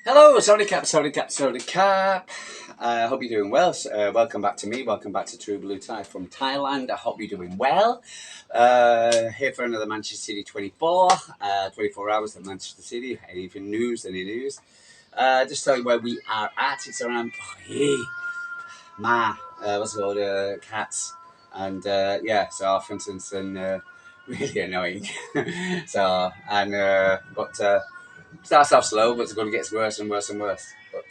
Hello, Sorry Cap. I hope you're doing well. Welcome back to me. Welcome back to True Blue Thai from Thailand. I hope you're doing well. Here for another Manchester City 24 hours at Manchester City. Any news? Just tell you where we are at. It's around what's it called? Cats. And yeah, so for instance, and really annoying. But starts off slow, but it's going to get worse and worse and worse. But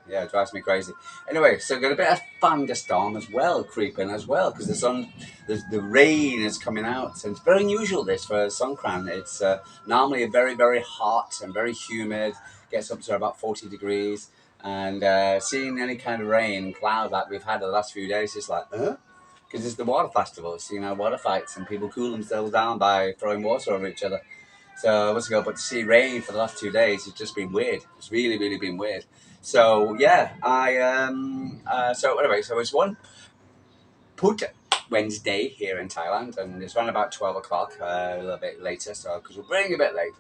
yeah, it drives me crazy. Anyway, so got a bit of thunderstorm as well, creeping as well, because the rain is coming out, and it's very unusual this for Songkran. It's normally very very hot and very humid, gets up to about 40 degrees, and seeing any kind of rain cloud like we've had the last few days is like, huh? Because it's the water festival, so water fights, and people cool themselves down by throwing water over each other. So what's it called? But to see rain for the last 2 days, it's just been weird. It's really, really been weird. So yeah, so anyway, so it's one put Wednesday here in Thailand, and it's around about 12 o'clock, a little bit later. So because we're running a bit late,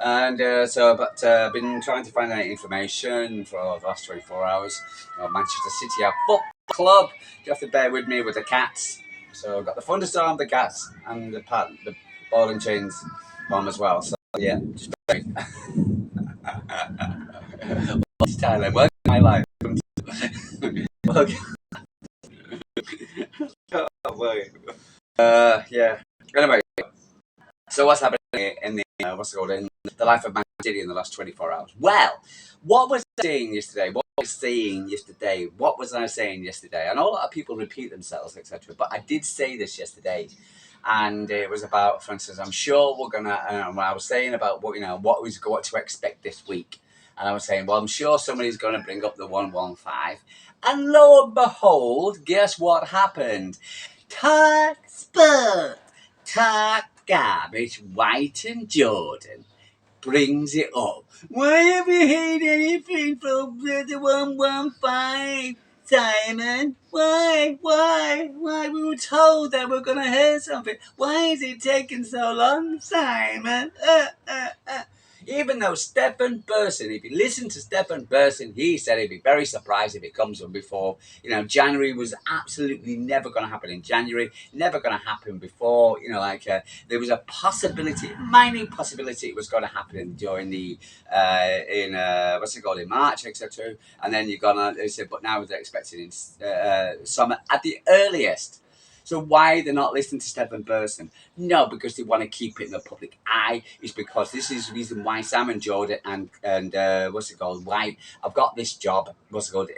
and but I've been trying to find out information for the last 24 hours. Manchester City are football club. You have to bear with me with the cats. So I've got the thunderstorm, the cats, and the ball and chains bomb as well. So yeah, just wait. What's Thailand? Welcome to my life. Welcome. Oh, boy. Yeah. Anyway, so what's happening in the what's it called in the life of Man City in the last 24 hours? Well, what was I saying yesterday? What was I saying yesterday? I know a lot of people repeat themselves, etc. But I did say this yesterday, and it was about, for instance, I'm sure we're gonna. I was saying about what to expect this week, and I was saying, well, I'm sure somebody's gonna bring up the 115, and lo and behold, guess what happened? Talk Spurt, Talk Garbage, White and Jordan brings it up. Why have you heard anything from the 115? Simon, why? We were told that we're going to hear something. Why is it taking so long, Simon? Even though Stefan Burson, if you listen to Stefan Burson, he said he'd be very surprised if it comes from before. January was absolutely never going to happen in January, never going to happen before. There was a possibility, minor possibility, it was going to happen during the in March, etc. And then they said, but now they're expecting in summer at the earliest. So why they're not listening to Stefan Burson? No, because they want to keep it in the public eye. It's because this is the reason why Sam and Jordan and White have got this job,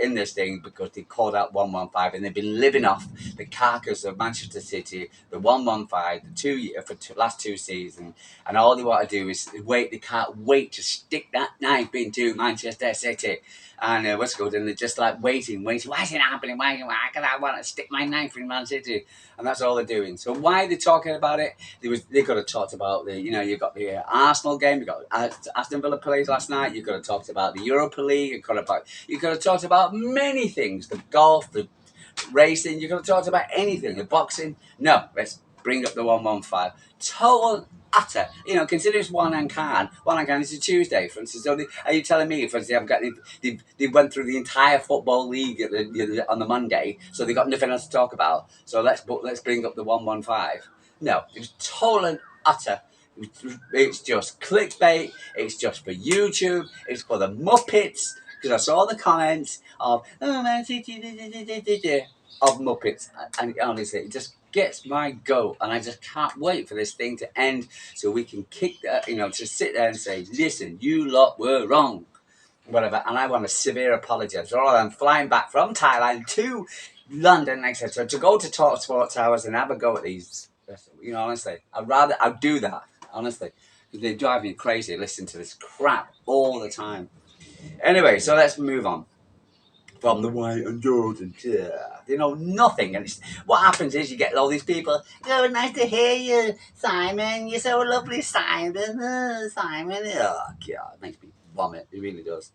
in this thing, because they called out 115 and they've been living off the carcass of Manchester City, the 115, last 2 seasons, and all they want to do is wait. They can't wait to stick that knife into Manchester City. And and they're just like waiting. Why is it happening? Why can I want to stick my knife in Man City? And that's all they're doing. So why are they talking about it? They could have talked about you got the Arsenal game. You got Aston Villa plays last night. You could have talked about the Europa League. You could have talked about many things. The golf, the racing. You could have talked about anything. The boxing. No, let's bring up the 115. Total utter, consider it's one and can is a Tuesday, for instance. So are you telling me, for instance, they went through the entire football league on the Monday, so they got nothing else to talk about? So let's bring up the 115. No, it was total and utter. It's just clickbait. It's just for YouTube. It's for the Muppets. Because I saw the comments of Man City of Muppets, and honestly, it just gets my goat, and I just can't wait for this thing to end so we can kick that, to sit there and say, listen, you lot were wrong, whatever. And I want a severe apology. So I'm flying back from Thailand to London, etc., to go to Talk Sport Towers and have a go at these. Honestly, I'd do that, honestly, because they drive me crazy listening to this crap all the time. Anyway, so let's move on from the White and Jordan. Nothing. And what happens is you get all these people, oh, nice to hear you, Simon. You're so lovely, Simon. Oh, Simon. Oh, God, it makes me vomit. It really does.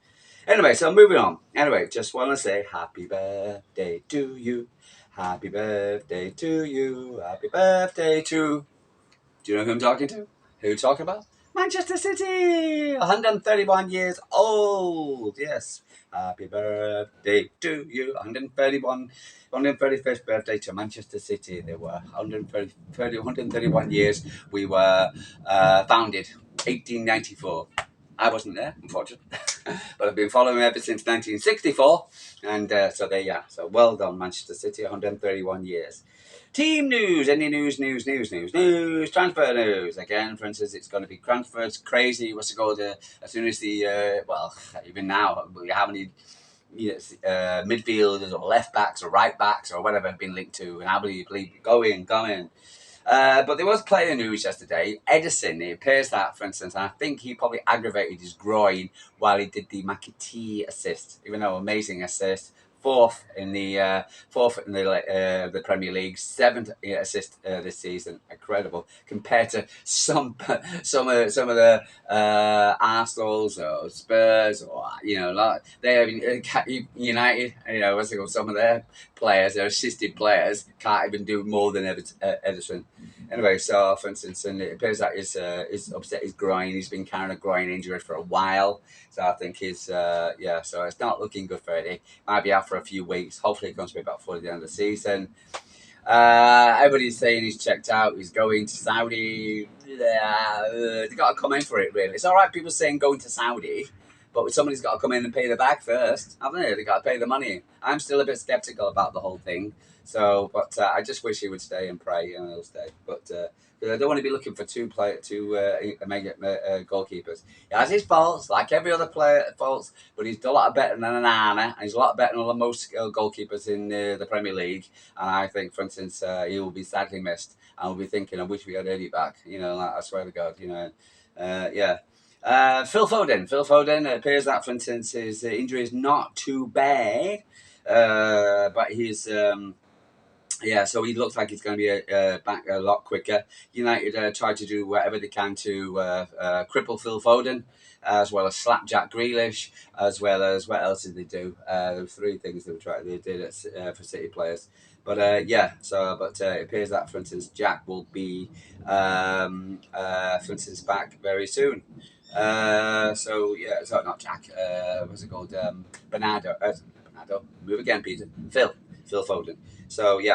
Anyway, so moving on. Anyway, just want to say happy birthday to you. Happy birthday to you. Happy birthday to... Do you know who I'm talking to? Who talking about? Manchester City, 131 years old. Yes. Happy birthday to you. 131st birthday to Manchester City. They were 131 years. We were founded 1894. I wasn't there, unfortunately, but I've been following ever since 1964. And so there you are. So well done, Manchester City, 131 years. Team news, any news, transfer news. Again, for instance, it's going to be transfers, crazy. What's it called? As soon as even now, how many midfielders or left backs or right backs or whatever have been linked to, and how many believe going. But there was player news yesterday. Edison, it appears that, for instance, and I think he probably aggravated his groin while he did the McAtee assist, even though amazing assist. Fourth in the Premier League, seventh assist this season, incredible compared to some of the Arsenals or Spurs or they have United. What's it called? Some of their players, their assisted players, can't even do more than Edison. Anyway, so for instance, and it appears that he's upset his groin. He's been carrying a groin injury for a while. So I think so it's not looking good for Eddie. Might be out for a few weeks. Hopefully it comes to be about before the end of the season. Everybody's saying he's checked out. He's going to Saudi. They got to come in for it, really. It's all right, people saying going to Saudi, but somebody's got to come in and pay the bag first, haven't they? They got to pay the money. I'm still a bit skeptical about the whole thing. So, but I just wish he would stay and pray, and he'll stay. But I don't want to be looking for two goalkeepers. He has his faults, like every other player faults, but he's a lot better than Anana, and he's a lot better than most goalkeepers in the Premier League. And I think, for instance, he will be sadly missed. And we'll be thinking, I wish we had Eddie back. I swear to God, yeah. Phil Foden, it appears that, for instance, his injury is not too bad, but he's... so he looks like he's going to be back a lot quicker. United tried to do whatever they can to cripple Phil Foden, as well as slapjack Grealish, as well as what else did they do? There were three things they did for City players. But it appears that, for instance, Jack will be, for instance, back very soon. Not Jack. What's it called? Bernardo. Move again, Peter. Phil Foden. So in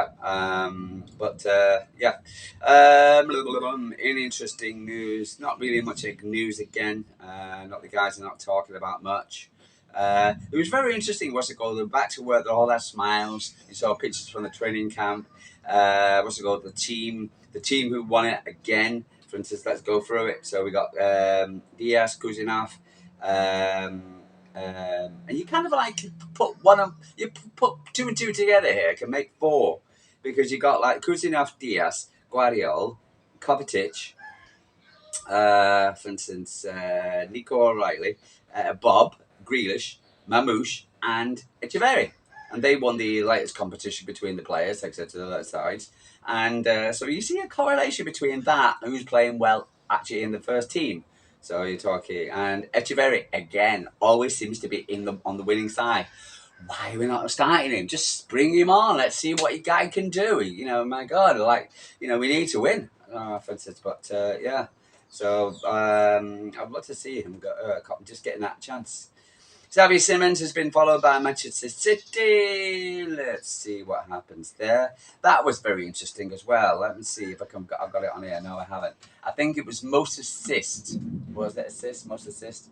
interesting news, not really much news again. Not the guys are not talking about much. It was very interesting. What's it called? They're back to work. They're all their smiles. You saw pictures from the training camp. The team who won it again. For instance, let's go through it. So we got Diaz, Kuzinov. And you kind of put two and two together here, can make four, because you got Kuzinov, Diaz, Guardiola, Kovacic, for instance, Nico O'Reilly, Bob, Grealish, Mamouche, and Echeverri. And they won the latest competition between the players, except to the left sides. And so you see a correlation between that and who's playing well actually in the first team. So you're talking, and Echeverri again always seems to be on the winning side. Why are we not starting him? Just bring him on. Let's see what your guy can do. My God, we need to win. For instance, but So I'd love to see him just getting that chance. Xavi Simons has been followed by Manchester City. Let's see what happens there. That was very interesting as well. Let me see if I've got it on here. No, I haven't. I think it was most assist. Was it assist? Most assist?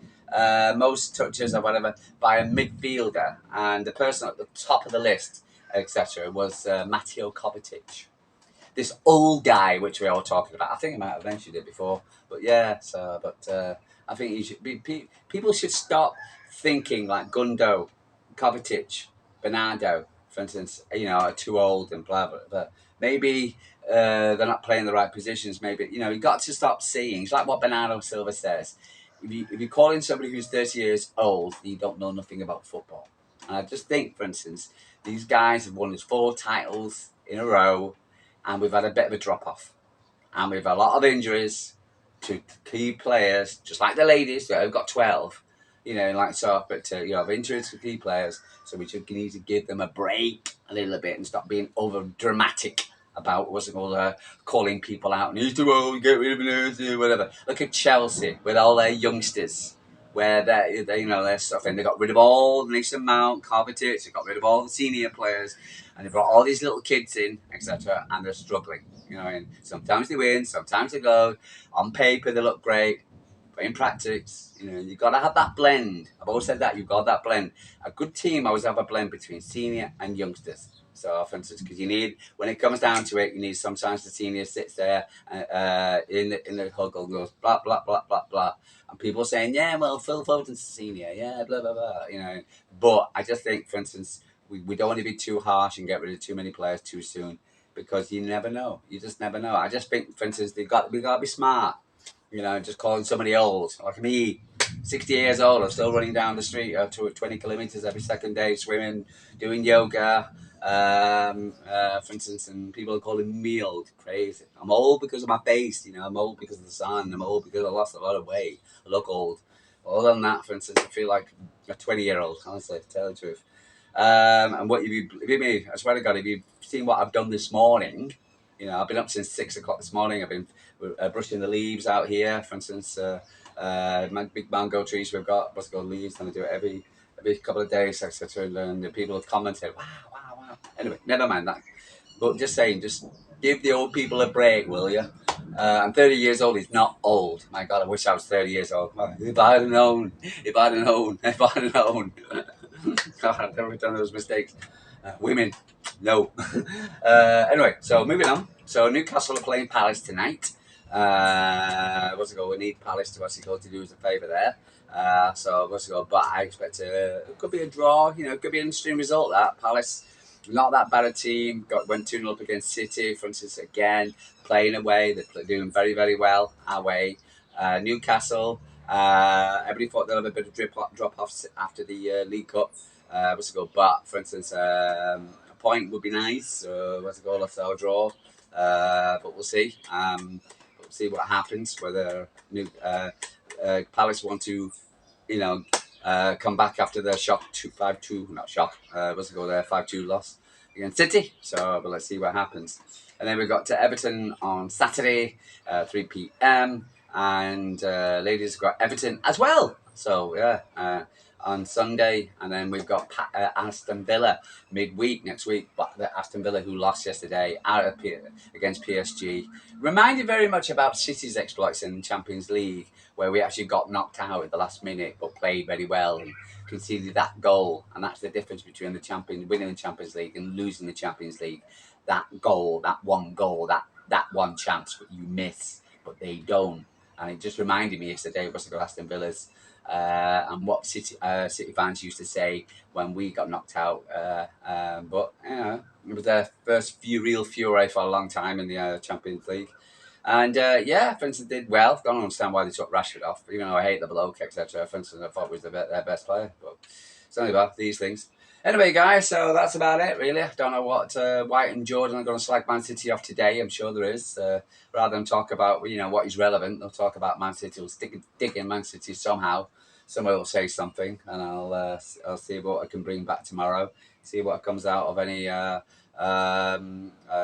Most touches or whatever by a midfielder. And the person at the top of the list, etc., was Mateo Kovacic. This old guy, which we're all talking about. I think I might have mentioned it before. But I think people should stop thinking like Gundo, Kovacic, Bernardo, for instance, are too old and blah, blah, blah. Maybe they're not playing the right positions. Maybe, you've got to stop seeing. It's like what Bernardo Silva says. If you're calling somebody who's 30 years old, you don't know nothing about football. And I just think, for instance, these guys have won 4 titles in a row, and we've had a bit of a drop-off. And we've had a lot of injuries to key players, just like the ladies, who've got 12. Of injuries to key players, so we should need to give them a break a little bit and stop being over dramatic about what's it called, calling people out. Need to get rid of it, whatever. Look at Chelsea with all their youngsters, where they you know they're suffering. They got rid of all Mason Mount, Kovacic. They got rid of all the senior players, and they brought all these little kids in, etc. And they're struggling. You know, and sometimes they win, sometimes they go. On paper, they look great. But in practice, you know, you've got to have that blend. I've always said that, you've got that blend. A good team always have a blend between senior and youngsters. So, for instance, because you need, when it comes down to it, you need sometimes the senior sits there in the huddle and goes blah, blah, blah, blah, blah. And people saying, yeah, well, Phil Foden's a senior, yeah, blah, blah, blah, you know. But I just think, for instance, we don't want to be too harsh and get rid of too many players too soon, because you never know. You just never know. I just think, for instance, we got to be smart. You know, just calling somebody old, like me, 60 years old, I'm still running down the street to 20 kilometers every second day, swimming, doing yoga, for instance, and people are calling me old. Crazy. I'm old because of my face, you know, I'm old because of the sun, I'm old because I lost a lot of weight. I look old. But other than that, for instance, I feel like a 20-year-old, honestly, to tell the truth. And what if you me, I swear to God, if you've seen what I've done this morning, you know, I've been up since 6 o'clock this morning. I've been brushing the leaves out here, for instance. Big mango trees we've got, what's it called, leaves, and I do it every couple of days, etc. And the people have commented, wow, wow, wow. Anyway, never mind that. But just saying, just give the old people a break, will you? I'm 30 years old. It's not old. My God, I wish I was 30 years old. If I'd have known, if I'd have known, if I'd have known. God, I've never done those mistakes. Women, no. Anyway, so moving on. So Newcastle are playing Palace tonight. What's it called? We need Palace to actually go to do us a favour there. So what's it called? But I expect it could be a draw. You know, it could be an interesting result. That Palace, not that bad a team. Went 2-0 up against City. For instance, again playing away. They're doing very very well away. Newcastle. Everybody thought they'll have a bit of drop off after the League Cup. What's it called? But for instance, a point would be nice. What's it called? A draw. But we'll see. We'll see what happens. Whether Palace want to, you know, come back after their shock 5-2, not shock. What's it called? Their 5-2 loss against City. So, but let's see what happens. And then we've got to Everton on Saturday, 3 p.m. And ladies have got Everton as well. So yeah, on Sunday, and then we've got Aston Villa midweek next week. But the Aston Villa who lost yesterday against PSG reminded very much about City's exploits in the Champions League, where we actually got knocked out at the last minute, but played very well and conceded that goal. And that's the difference between winning the Champions League and losing the Champions League. That goal, that one one chance you miss, but they don't. And it just reminded me yesterday of Aston Villa's and what City fans used to say when we got knocked out. But you know, it was their first real fury for a long time in the Champions League. And yeah, for instance, did well. I don't understand why they took Rashford off, even though I hate the bloke, etc. For instance, I thought he was their best player, but it's only about these things. Anyway, guys, so that's about it, really. I don't know what White and Jordan are going to slag Man City off today. I'm sure there is. Rather than talk about what is relevant, they'll talk about Man City. We'll dig in Man City somehow. Somebody will say something, and I'll see what I can bring back tomorrow. See what comes out of any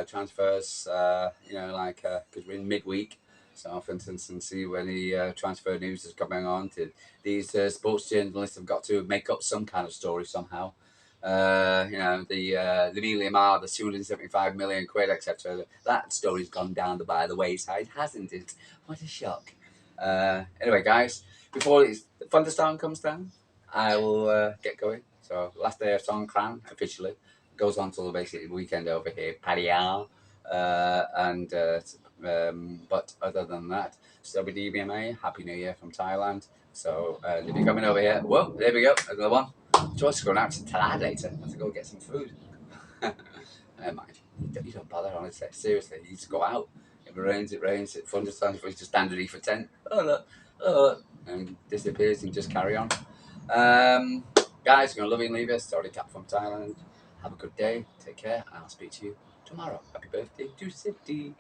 transfers. Because we're in midweek. So, for instance, and see when the transfer news is coming on. These sports journalists have got to make up some kind of story somehow. The Amelia Mar, the 275 million quid, etc. That story's gone down by the wayside, hasn't it? What a shock. Anyway, guys, before the thunderstorm comes down, I will get going. So, last day of Songkran officially goes on till basically the weekend over here, Pattaya. But other than that, WDBMA, Happy New Year from Thailand. So if you're coming over here, whoa, there we go, another one. Just going out to Thailand later. I have to go get some food. Never mind. You don't bother, honestly. Seriously, you just go out. If it rains, it rains. It thunderstorms, you just stand underneath for tent. And disappears and just carry on. Guys, I'm going to love you and leave you. Sorry, Cap from Thailand. Have a good day. Take care. And I'll speak to you tomorrow. Happy birthday to City.